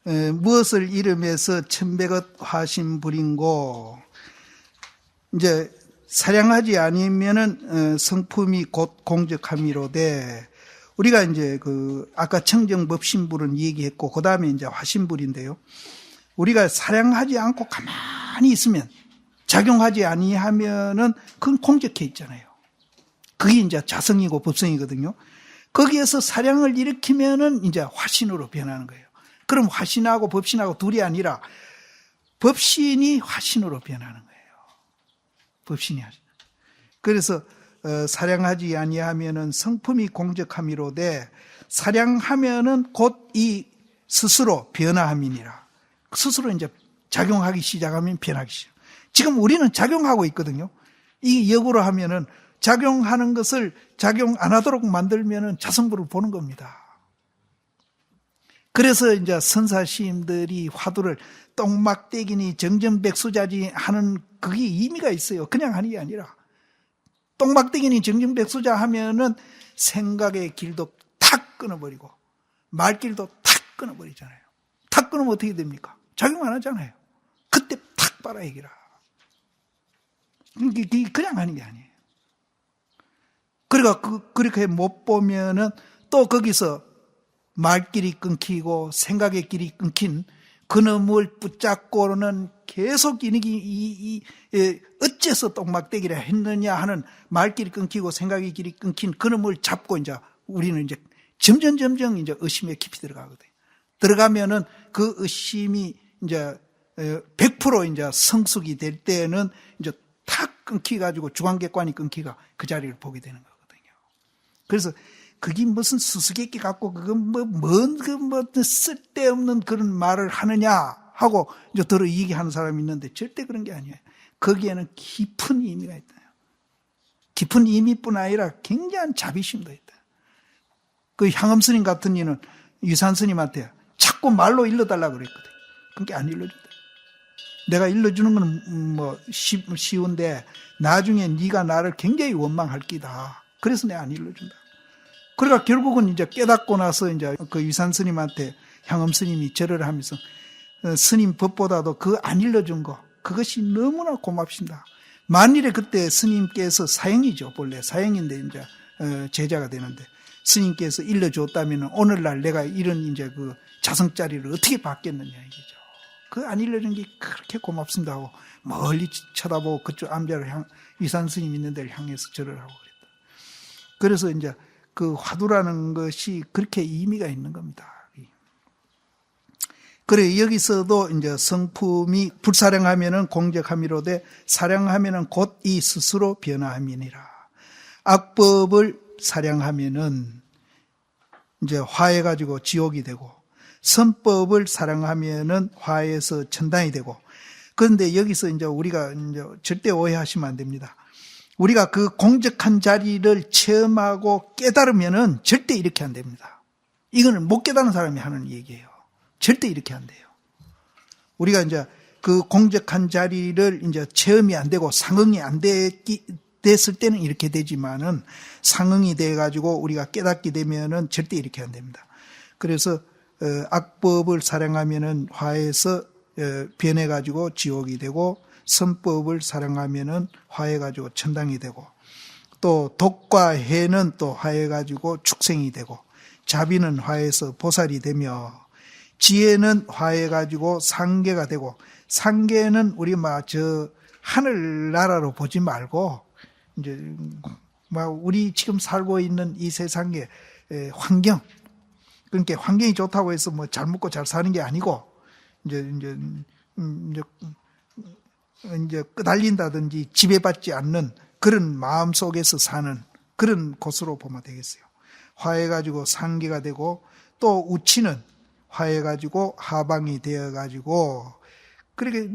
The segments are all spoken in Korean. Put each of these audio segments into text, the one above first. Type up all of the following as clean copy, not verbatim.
무엇을 이름해서 천백억 화신불인고, 이제 사량하지 아니면은 성품이 곧 공적함이로되, 우리가 이제 아까 청정법신불은 얘기했고, 그 다음에 이제 화신불인데요. 우리가 사량하지 않고 가만히 있으면, 작용하지 아니하면은 그건 공적해 있잖아요. 그게 이제 자성이고 법성이거든요. 거기에서 사량을 일으키면은 이제 화신으로 변하는 거예요. 그럼 화신하고 법신하고 둘이 아니라 법신이 화신으로 변하는 거예요. 법신이 화신. 그래서 사량하지 아니하면은 성품이 공적함이로되, 사량하면은 곧 이 스스로 변화함이니라. 스스로 이제 작용하기 시작하면 변하기 시작. 지금 우리는 작용하고 있거든요. 이 역으로 하면은 작용하는 것을 작용 안 하도록 만들면은 자성불을 보는 겁니다. 그래서 이제 선사시인들이 화두를 똥막대기니 정전백수자지 하는 그게 의미가 있어요. 그냥 하는 게 아니라. 똥막대기니 정전백수자 하면은 생각의 길도 탁 끊어버리고 말길도 탁 끊어버리잖아요. 탁 끊으면 어떻게 됩니까? 작용 안 하잖아요. 그때 탁 빨아 얘기라. 그냥 하는 게 아니에요. 그러니까 그렇게 못 보면은 또 거기서 말길이 끊기고 생각의 길이 끊긴 그놈을 붙잡고는 계속 어째서 똥막대기라 했느냐 하는 말길이 끊기고 생각의 길이 끊긴 그놈을 잡고 이제 우리는 이제 점점 이제 의심에 깊이 들어가거든요. 들어가면은 그 의심이 이제 100% 이제 성숙이 될 때는 이제 탁 끊기가지고 주관객관이 끊기가 그 자리를 보게 되는 거거든요. 그래서 그게 무슨 수수께끼 같고 그건 쓸데없는 그런 말을 하느냐 하고 이제 들어 얘기하는 사람이 있는데 절대 그런 게 아니에요. 거기에는 깊은 의미가 있다. 깊은 의미뿐 아니라 굉장한 자비심도 있다. 그 향엄스님 같은 이는 유산스님한테 자꾸 말로 일러달라고 그랬거든. 그게 안 일러준다. 내가 일러주는 건 뭐 쉬운데 나중에 네가 나를 굉장히 원망할 끼다. 그래서 내가 안 일러준다. 그러니까 결국은 이제 깨닫고 나서 이제 그 유산스님한테 향엄스님이 절을 하면서 스님 법보다도 그 안 일러준 거 그것이 너무나 고맙습니다. 만일에 그때 스님께서 사형이죠. 본래 사형인데 이제 제자가 되는데 스님께서 일러줬다면 오늘날 내가 이런 이제 그 자성자리를 어떻게 받겠느냐 이거죠. 그 안 일러준 게 그렇게 고맙습니다 하고 멀리 쳐다보고 그쪽 암자를 유산 스님 있는 데를 향해서 절을 하고 그랬다. 그래서 이제 그 화두라는 것이 그렇게 의미가 있는 겁니다. 그래 여기서도 이제 성품이 불사량하면은 공적함이로되 사량하면은 곧 이 스스로 변화함이니라. 악법을 사량하면은 이제 화해가지고 지옥이 되고 선법을 사랑하면은 화해에서 천당이 되고. 그런데 여기서 이제 우리가 이제 절대 오해하시면 안 됩니다. 우리가 그 공적한 자리를 체험하고 깨달으면은 절대 이렇게 안 됩니다. 이거는 못 깨달은 사람이 하는 얘기예요. 절대 이렇게 안 돼요. 우리가 이제 그 공적한 자리를 이제 체험이 안 되고 상응이 안 됐을 때는 이렇게 되지만은 상응이 돼가지고 우리가 깨닫게 되면은 절대 이렇게 안 됩니다. 그래서 악법을 사랑하면은 화해에서 변해가지고 지옥이 되고 선법을 사랑하면은 화해가지고 천당이 되고 또 독과 해는 또 화해가지고 축생이 되고 자비는 화해에서 보살이 되며 지혜는 화해가지고 상계가 되고 상계는 우리 저 하늘나라로 보지 말고 이제 우리 지금 살고 있는 이 세상의 환경 그러니까 환경이 좋다고 해서 뭐 잘 먹고 잘 사는 게 아니고 이제 끄달린다든지 지배받지 않는 그런 마음 속에서 사는 그런 곳으로 보면 되겠어요. 화해가지고 상계가 되고 또 우치는 화해가지고 하방이 되어가지고 그렇게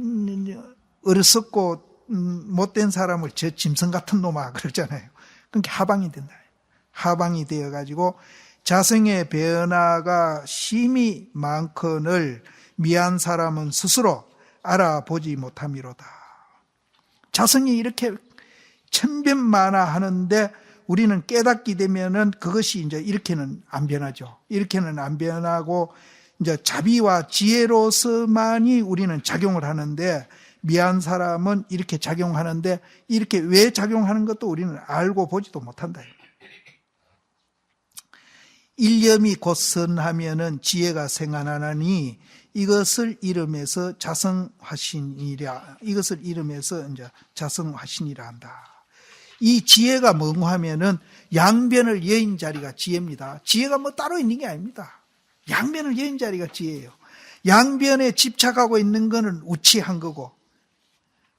어리석고 못된 사람을 저 짐승 같은 놈아 그러잖아요. 그러니까 하방이 된다. 하방이 되어가지고 자성의 변화가 심히 많거늘 미한 사람은 스스로 알아보지 못함이로다. 자성이 이렇게 천변만화하는데 우리는 깨닫게 되면은 그것이 이제 이렇게는 안 변하죠. 이렇게는 안 변하고 이제 자비와 지혜로서만이 우리는 작용을 하는데, 미안 사람은 이렇게 작용하는데, 이렇게 왜 작용하는 것도 우리는 알고 보지도 못한다. 일념이 곧 선하면은 지혜가 생하나니 이것을 이름에서 자성화신이라, 이것을 이름에서 이제 자성화신이라 한다. 이 지혜가 뭐고 하면은 양변을 여인 자리가 지혜입니다. 지혜가 뭐 따로 있는 게 아닙니다. 양변을 여인 자리가 지혜예요. 양변에 집착하고 있는 거는 우치한 거고,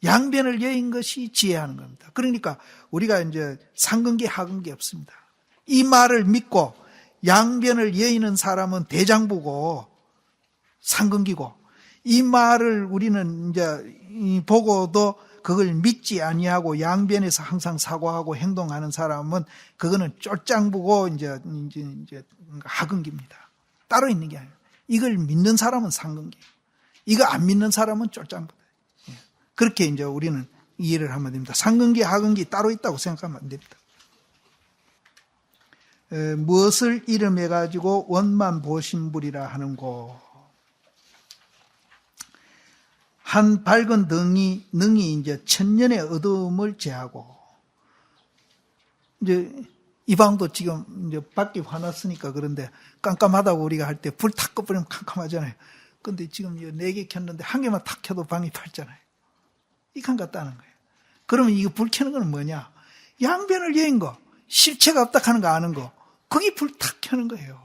양변을 여인 것이 지혜하는 겁니다. 그러니까 우리가 이제 상근기 하근기 없습니다. 이 말을 믿고 양변을 여의는 사람은 대장부고 상근기고, 이 말을 우리는 이제 보고도 그걸 믿지 아니하고 양변에서 항상 사고하고 행동하는 사람은 그거는 쫄장부고 이제 하근기입니다. 따로 있는 게 아니에요. 이걸 믿는 사람은 상근기, 이거 안 믿는 사람은 쫄장부다. 그렇게 이제 우리는 이해를 하면 됩니다. 상근기, 하근기 따로 있다고 생각하면 안 됩니다. 무엇을 이름해 가지고 원만 보신불이라 하는고. 한 밝은 능이 이제 천년의 어두움을 제하고, 이제 이 방도 지금 이제 밖에 화났으니까 그런데 깜깜하다고 우리가 할 때 불 탁 꺼버리면 깜깜하잖아요. 근데 지금 4개 켰는데 한 개만 탁 켜도 방이 밝잖아요. 이칸 같다는 거예요. 그러면 이거 불 켜는 건 뭐냐? 양변을 여인 거, 실체가 없다 하는 거 아는 거, 거기 불 탁 켜는 거예요.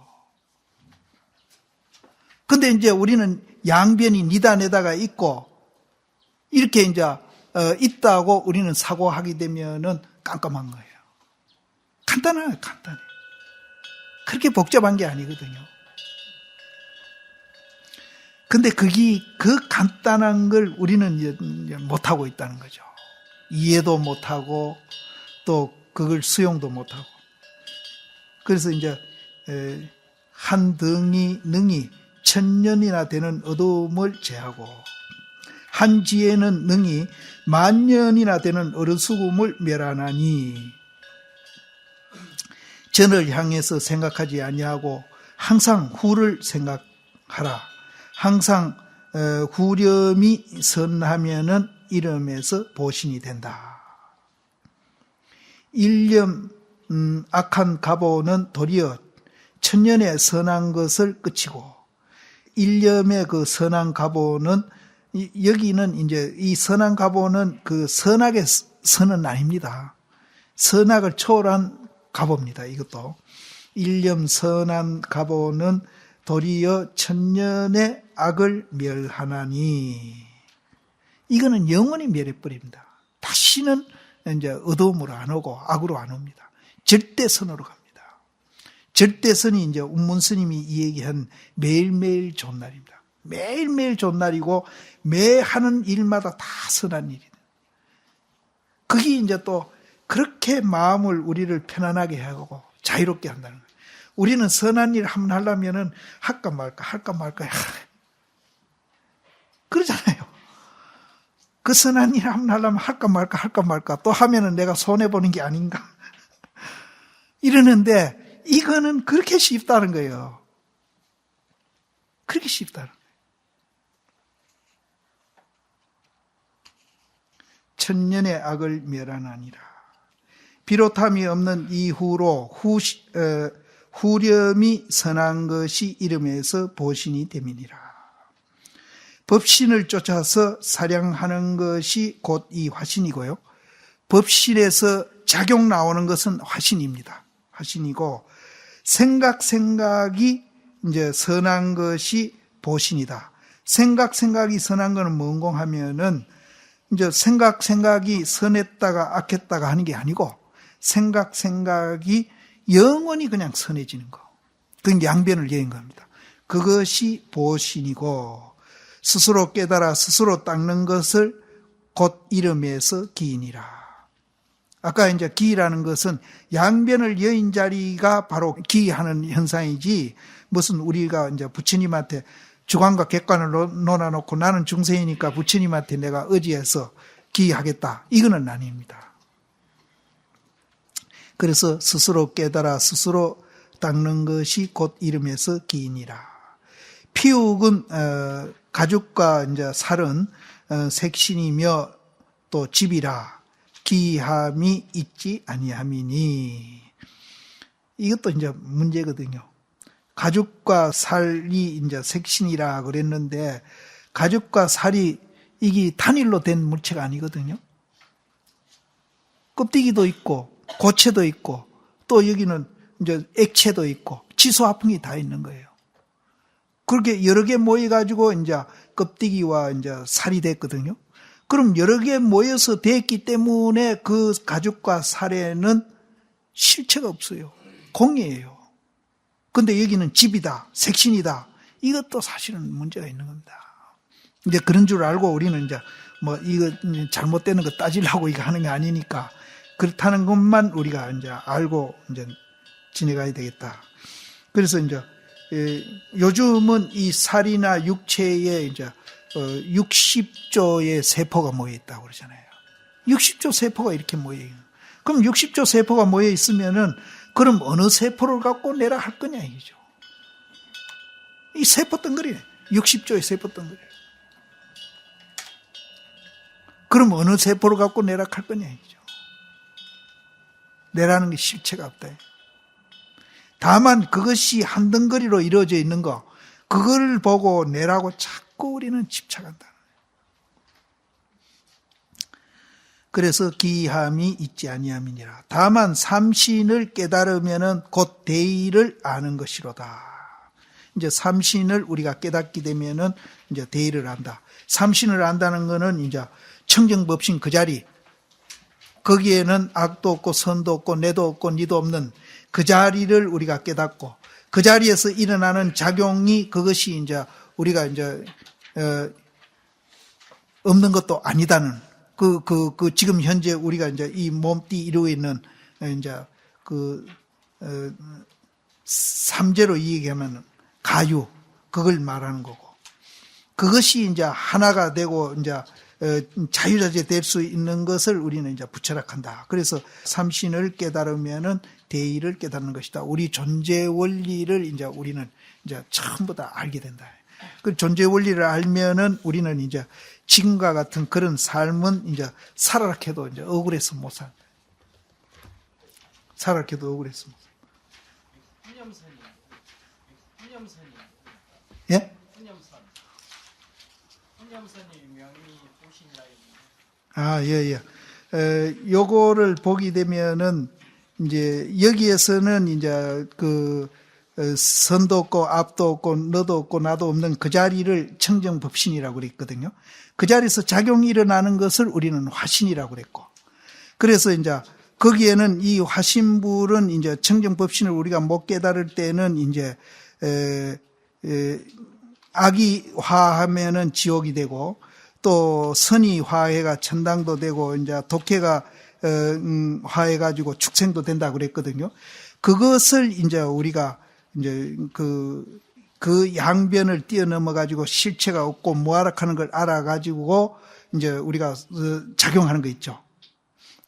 근데 이제 우리는 양변이 니단에다가 있고, 이렇게 이제 있다고 우리는 사고하게 되면은 깜깜한 거예요. 간단해요, 간단해. 그렇게 복잡한 게 아니거든요. 근데 그 간단한 걸 우리는 이제 못하고 있다는 거죠. 이해도 못하고 또 그걸 수용도 못하고. 그래서 이제 한 능이 천년이나 되는 어두움을 제하고, 한 지혜는 능이 만년이나 되는 어리숙음을 멸하나니, 전을 향해서 생각하지 아니하고 항상 후를 생각하라. 항상 후렴이 선하면은 이름에서 보신이 된다. 일념 악한 가보는 도리어 천년의 선한 것을 끝이고, 일념의 그 선한 가보는, 여기는 이제 이 선한 가보는 그 선악의 선은 아닙니다. 선악을 초월한 가보입니다. 이것도 일념 선한 가보는 도리어 천년의 악을 멸하나니, 이거는 영원히 멸해버립니다. 다시는 이제 어두움으로 안 오고 악으로 안 옵니다. 절대선으로 갑니다. 절대선이 이제 운문스님이 이 얘기한 매일매일 좋은 날입니다. 매일매일 좋은 날이고, 매 하는 일마다 다 선한 일이다. 그게 이제 또 그렇게 마음을 우리를 편안하게 하고 자유롭게 한다는 거예요. 우리는 선한 일 한번 하려면은 할까 말까 그러잖아요. 그 선한 일 한번 하려면 할까 말까 또 하면은 내가 손해보는 게 아닌가 이러는데, 이거는 그렇게 쉽다는 거예요. 그렇게 쉽다는 거예요. 천년의 악을 멸하나니라. 비롯함이 없는 이후로 후렴이 선한 것이 이름에서 보신이 됨이니라. 법신을 쫓아서 사량하는 것이 곧 이 화신이고요. 법신에서 작용 나오는 것은 화신입니다. 화신이고, 생각이 이제 선한 것이 보신이다. 생각이 선한 것은 뭔고 하면은, 이제 생각이 선했다가 악했다가 하는 게 아니고, 생각이 영원히 그냥 선해지는 거. 그건 양변을 여인 겁니다. 그것이 보신이고, 스스로 깨달아 스스로 닦는 것을 곧 이름에서 기인이라. 아까 이제 기라는 것은 양변을 여인 자리가 바로 기하는 현상이지, 무슨 우리가 이제 부처님한테 주관과 객관을 놓아놓고 나는 중생이니까 부처님한테 내가 의지해서 기하겠다, 이거는 아닙니다. 그래서 스스로 깨달아 스스로 닦는 것이 곧 이름에서 기인이라. 피욱은 가죽과 이제 살은 색신이며 또 집이라 기함이 있지 아니함이니. 이것도 이제 문제거든요. 가죽과 살이 이제 색신이라 그랬는데 가죽과 살이 이게 단일로 된 물체가 아니거든요. 껍데기도 있고 고체도 있고 또 여기는 이제 액체도 있고 지소화풍이 다 있는 거예요. 그렇게 여러 개 모여가지고 이제 껍데기와 이제 살이 됐거든요. 그럼 여러 개 모여서 됐기 때문에 그 가죽과 살에는 실체가 없어요. 공이에요. 근데 여기는 집이다, 색신이다. 이것도 사실은 문제가 있는 겁니다. 이제 그런 줄 알고 우리는 이제 뭐 이거 잘못되는 거 따지려고 이거 하는 게 아니니까 그렇다는 것만 우리가 이제 알고 이제 지내가야 되겠다. 그래서 이제 요즘은 이 살이나 육체에 이제 60조의 세포가 모여 있다고 그러잖아요. 60조 세포가 이렇게 모여 있는. 그럼 60조 세포가 모여 있으면은 그럼 어느 세포를 갖고 내라 할 거냐 이거죠. 이 세포 덩어리네. 60조의 세포 덩어리. 그럼 어느 세포를 갖고 내락할 거냐 이죠. 내라는 게 실체가 없다. 다만 그것이 한 덩어리로 이루어져 있는 거, 그걸 보고 내라고 자꾸 우리는 집착한다. 그래서 기함이 있지 아니함이니라. 다만 삼신을 깨달으면은 곧 대의를 아는 것이로다. 이제 삼신을 우리가 깨닫게 되면은 이제 대의를 안다. 삼신을 안다는 거는 이제 청정법신 그 자리, 거기에는 악도 없고 선도 없고 내도 없고 니도 없는 그 자리를 우리가 깨닫고 그 자리에서 일어나는 작용이 그것이 이제 우리가 이제 없는 것도 아니다는 그 지금 현재 우리가 이제 이 몸띠 이루고 있는 이제 삼재로 얘기하면 가유 그걸 말하는 거고 그것이 이제 하나가 되고 이제 자유자재 될 수 있는 것을 우리는 이제 부철학한다. 그래서 삼신을 깨달으면은 대의를 깨닫는 것이다. 우리 존재 원리를 이제 우리는 이제 전부 다 알게 된다. 그 존재 원리를 알면은 우리는 이제 지금과 같은 그런 삶은 이제 살아라 해도 이제 억울해서 못 산다. 살아라 해도 억울해서 못 산다. 훈념선이. 예? 훈념선이 명이 보신이라. 아, 예. 요거를 보게 되면은 이제 여기에서는 이제 선도 없고 앞도 없고 너도 없고 나도 없는 그 자리를 청정법신이라고 그랬거든요. 그 자리에서 작용이 일어나는 것을 우리는 화신이라고 그랬고. 그래서 이제 거기에는 이 화신불은 이제 청정법신을 우리가 못 깨달을 때는 이제 악이 화하면은 지옥이 되고 또 선이 화해가 천당도 되고 이제 독해가 화해가지고 축생도 된다 그랬거든요. 그것을 이제 우리가 이제 그 양변을 뛰어넘어 가지고 실체가 없고 무아락하는 걸 알아가지고 이제 우리가 작용하는 거 있죠.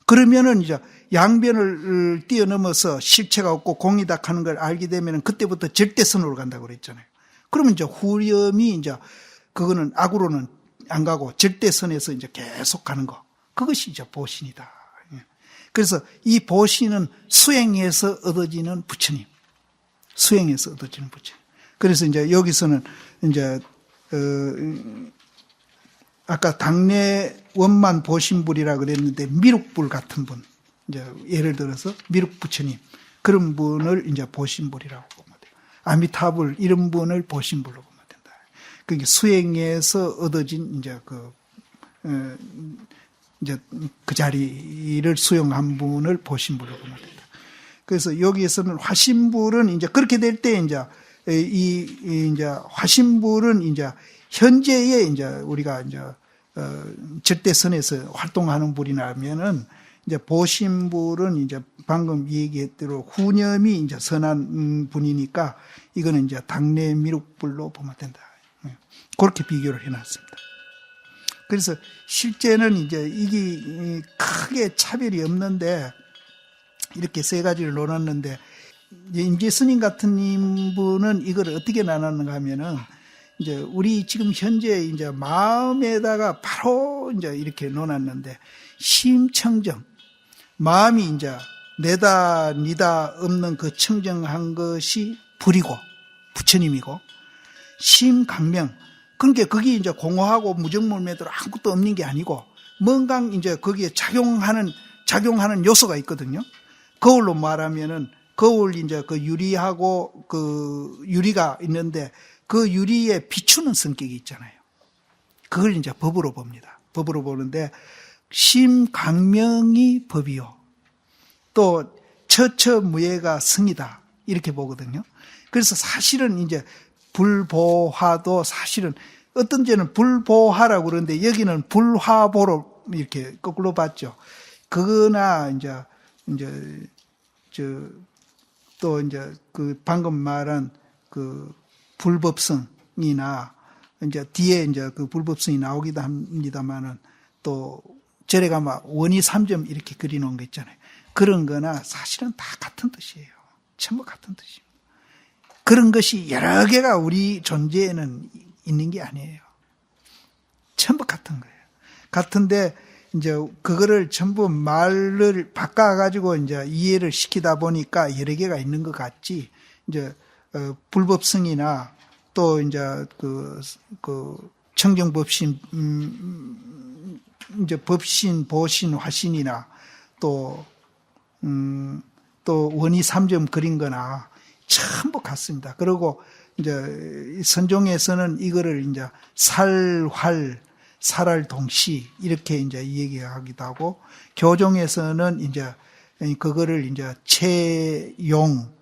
그러면은 이제 양변을 뛰어넘어서 실체가 없고 공이닥하는 걸 알게 되면은 그때부터 절대선으로 간다고 그랬잖아요. 그러면 이제 후렴이 이제 그거는 악으로는 안 가고 절대선에서 이제 계속 가는 거. 그것이 이제 보신이다. 그래서 이 보신은 수행해서 얻어지는 부처님. 수행해서 얻어지는 부처님. 그래서 이제 여기서는 이제 아까 당내 원만 보신불이라 그랬는데 미륵불 같은 분. 이제 예를 들어서 미륵 부처님. 그런 분을 이제 보신불이라고 보면 돼요. 아미타불 이런 분을 보신불로 보면 된다. 그게 수행해서 얻어진 이제 이제 그 자리를 수용한 분을 보신불로 보면 된다. 그래서 여기에서는 화신불은 이제 그렇게 될 때 이제 이제 화신불은 이제 현재에 이제 우리가 이제 절대선에서 활동하는 불이라면은 이제 보신불은 이제 방금 얘기했대로 후념이 이제 선한 분이니까 이거는 이제 당내 미륵불로 보면 된다. 그렇게 비교를 해놨습니다. 그래서 실제는 이제 이게 크게 차별이 없는데 이렇게 세 가지를 놓았는데 임재 스님 같은 분은 이걸 어떻게 나눴는가 하면은 이제 우리 지금 현재 이제 마음에다가 바로 이제 이렇게 놓았는데, 심청정, 마음이 이제 내다 니다 없는 그 청정한 것이 불이고 부처님이고, 심강명, 그러니까 그게 이제 공허하고 무정물매도로 아무것도 없는 게 아니고 뭔가 이제 거기에 작용하는 요소가 있거든요. 거울로 말하면은 거울 이제 그 유리하고 그 유리가 있는데 그 유리에 비추는 성격이 있잖아요. 그걸 이제 법으로 봅니다. 법으로 보는데 심강명이 법이요. 또 처처무예가 성이다. 이렇게 보거든요. 그래서 사실은 이제 불보화도 사실은 어떤 데는 불보화라고 그러는데 여기는 불화보로 이렇게 거꾸로 봤죠. 그거나 또 이제 그 방금 말한 그 불법성이나 이제 뒤에 이제 그 불법성이 나오기도 합니다만은 또 절에 가면 원이 3점 이렇게 그리놓은 거 있잖아요. 그런 거나 사실은 다 같은 뜻이에요. 전부 같은 뜻입니다. 그런 것이 여러 개가 우리 존재에는 있는 게 아니에요. 전부 같은 거예요. 같은데 이제 그거를 전부 말을 바꿔가지고 이제 이해를 시키다 보니까 여러 개가 있는 것 같지. 이제 불법성이나 또 이제 그 청정법신 이제 법신, 보신, 화신이나 또 원이 3점 그린 거나 전부 같습니다. 그리고 이제 선종에서는 이거를 이제 살활 동시 이렇게 이제 얘기하기도 하고, 교종에서는 이제 그거를 이제 채용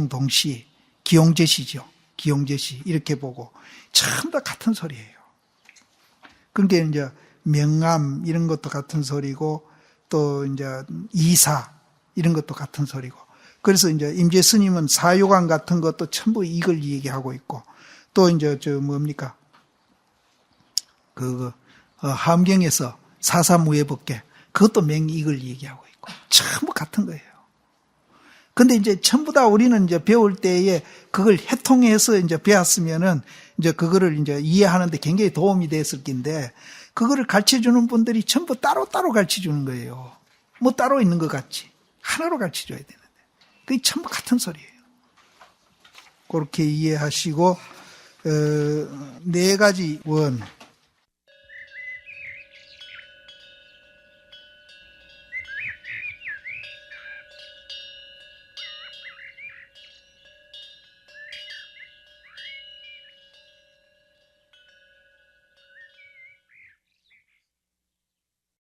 동시, 기용제시죠. 기용제시 이렇게 보고 전부 다 같은 소리예요. 그러니까 이제 명암 이런 것도 같은 소리고 또 이제 이사 이런 것도 같은 소리고, 그래서 이제 임재 스님은 사요관 같은 것도 전부 이걸 얘기하고 있고, 또 이제 뭡니까? 함경에서 사사무예법계 그것도 맹 이걸 얘기하고 있고 전부 같은 거예요. 근데 이제 전부 다 우리는 이제 배울 때에 그걸 해통해서 이제 배웠으면은 이제 그거를 이제 이해하는데 굉장히 도움이 됐을 텐데, 그거를 가르쳐 주는 분들이 전부 따로따로 가르쳐 주는 거예요. 뭐 따로 있는 것 같지. 하나로 가르쳐 줘야 되는데. 그게 전부 같은 소리예요. 그렇게 이해하시고, 4가지 원.